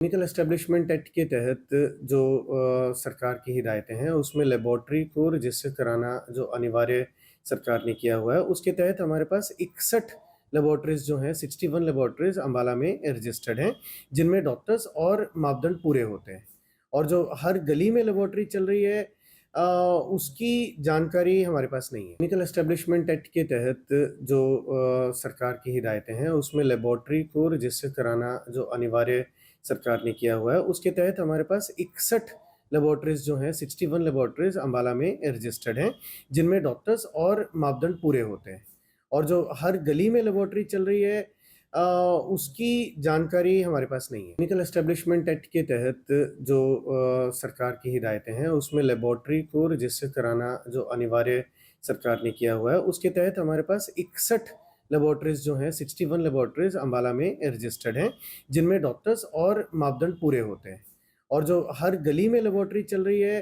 Technical establishment act के तहत जो सरकार की हिदायतें हैं उसमें लेबॉर्ट्री को रजिस्टर कराना जो अनिवार्य सरकार ने किया हुआ है, उसके तहत हमारे पास 61 लेबॉर्ट्रीज जो हैं, 61 लेबॉर्ट्रीज अम्बाला में रजिस्टर्ड हैं, जिनमें डॉक्टर्स और मापदंड पूरे होते हैं। और जो हर गली में लेबॉर्ट्री चल रही है उसकी जानकारी हमारे पास नहीं है। टेक्निकल एस्टेब्लिशमेंट एक्ट के तहत जो सरकार की हिदायतें हैं उसमें लेबॉर्ट्री को रजिस्टर कराना जो अनिवार्य सरकार ने किया हुआ है, उसके तहत हमारे पास 61 लेबॉर्ट्रीज जो हैं, 61 लेबॉर्ट्रीज अम्बाला में रजिस्टर्ड हैं, जिनमें डॉक्टर्स और मापदंड पूरे होते हैं। और जो हर गली में लेबॉर्ट्री चल रही है उसकी जानकारी हमारे पास नहीं है। टेक्निकल एस्टेब्लिशमेंट एक्ट के तहत जो सरकार की हिदायतें हैं उसमें लेबॉर्ट्री को रजिस्टर कराना जो अनिवार्य सरकार ने किया हुआ है, उसके तहत हमारे पास 61 लेबॉर्ट्रीज जो हैं, 61 लेबॉर्ट्रीज अम्बाला में रजिस्टर्ड हैं, जिनमें डॉक्टर्स और मापदंड पूरे होते हैं। और जो हर गली में लेबॉर्ट्री चल रही है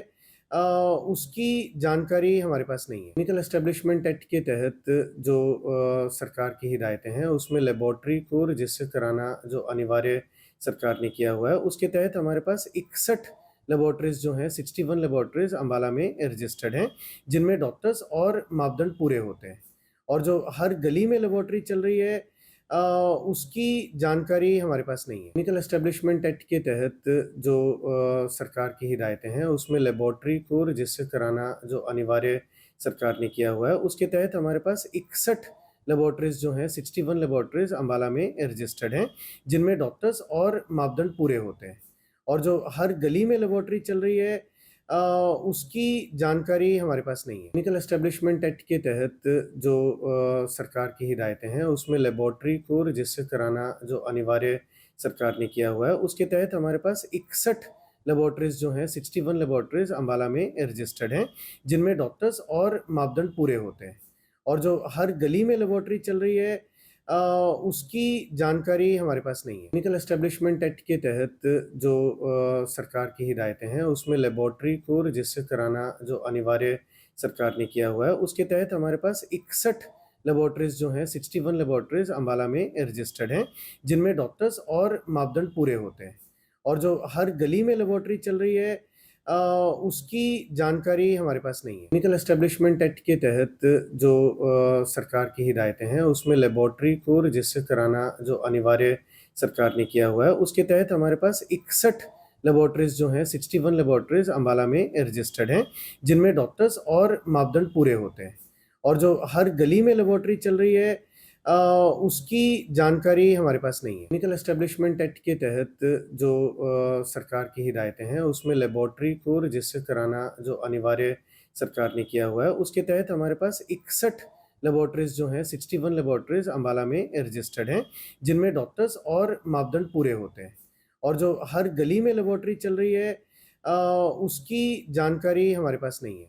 उसकी जानकारी हमारे पास नहीं है। टेक्निकल एस्टेब्लिशमेंट एक्ट के तहत जो सरकार की हिदायतें हैं उसमें लेबॉर्ट्री को रजिस्टर कराना जो अनिवार्य सरकार ने किया हुआ है, उसके तहत हमारे पास 61 लेबॉर्ट्रीज जो हैं, 61 लेबॉर्ट्रीज अम्बाला में रजिस्टर्ड हैं, जिनमें डॉक्टर्स और मापदंड पूरे होते हैं। और जो हर गली में लेबॉर्ट्री चल रही है उसकी जानकारी हमारे पास नहीं है। टेक्निकल एस्टेब्लिशमेंट एक्ट के तहत जो सरकार की हिदायतें हैं उसमें लेबॉर्ट्री को रजिस्टर कराना जो अनिवार्य सरकार ने किया हुआ है, उसके तहत हमारे पास 61 लेबॉर्ट्रीज जो हैं, 61 लेबॉर्ट्रीज अम्बाला में रजिस्टर्ड हैं, जिनमें डॉक्टर्स और मापदंड पूरे होते हैं। और जो हर गली में लेबॉर्ट्री चल रही है उसकी जानकारी हमारे पास नहीं है। टेक्निकल एस्टेब्लिशमेंट एक्ट के तहत जो सरकार की हिदायतें हैं उसमें लेबॉर्ट्री को रजिस्टर कराना जो अनिवार्य सरकार ने किया हुआ है, उसके तहत हमारे पास 61 लेबॉर्ट्रीज जो हैं, 61 लेबॉर्ट्रीज अम्बाला में रजिस्टर्ड हैं, जिनमें डॉक्टर्स और मापदंड पूरे होते हैं। और जो हर गली में लेबॉर्ट्री चल रही है उसकी जानकारी हमारे पास नहीं है। टेक्निकल एस्टेब्लिशमेंट एक्ट के तहत जो सरकार की हिदायतें हैं उसमें लेबॉर्ट्री को रजिस्टर कराना जो अनिवार्य सरकार ने किया हुआ है, उसके तहत हमारे पास 61 लेबॉर्ट्रीज जो हैं, 61 लेबॉर्ट्रीज अम्बाला में रजिस्टर्ड हैं, जिनमें डॉक्टर्स और मापदंड पूरे होते हैं। और जो हर गली में लेबॉर्ट्री चल रही है उसकी जानकारी हमारे पास नहीं है। टेक्निकल एस्टेब्लिशमेंट एक्ट के तहत जो सरकार की हिदायतें हैं उसमें लेबॉर्ट्री को रजिस्टर कराना जो अनिवार्य सरकार ने किया हुआ है, उसके तहत हमारे पास 61 लेबॉर्ट्रीज जो हैं, 61 लेबॉर्ट्रीज अम्बाला में रजिस्टर्ड हैं, जिनमें डॉक्टर्स और मापदंड पूरे होते हैं। और जो हर गली में लेबॉर्ट्री चल रही है उसकी जानकारी हमारे पास नहीं है। टेक्निकल एस्टेब्लिशमेंट एक्ट के तहत जो सरकार की हिदायतें हैं उसमें लेबॉर्ट्री को रजिस्टर कराना जो अनिवार्य सरकार ने किया हुआ है, उसके तहत हमारे पास 61 लेबॉर्ट्रीज जो हैं, 61 लेबॉर्ट्रीज अम्बाला में रजिस्टर्ड हैं, जिनमें डॉक्टर्स और मापदंड पूरे होते हैं। और जो हर गली में लेबॉर्ट्री चल रही है उसकी जानकारी हमारे पास नहीं है।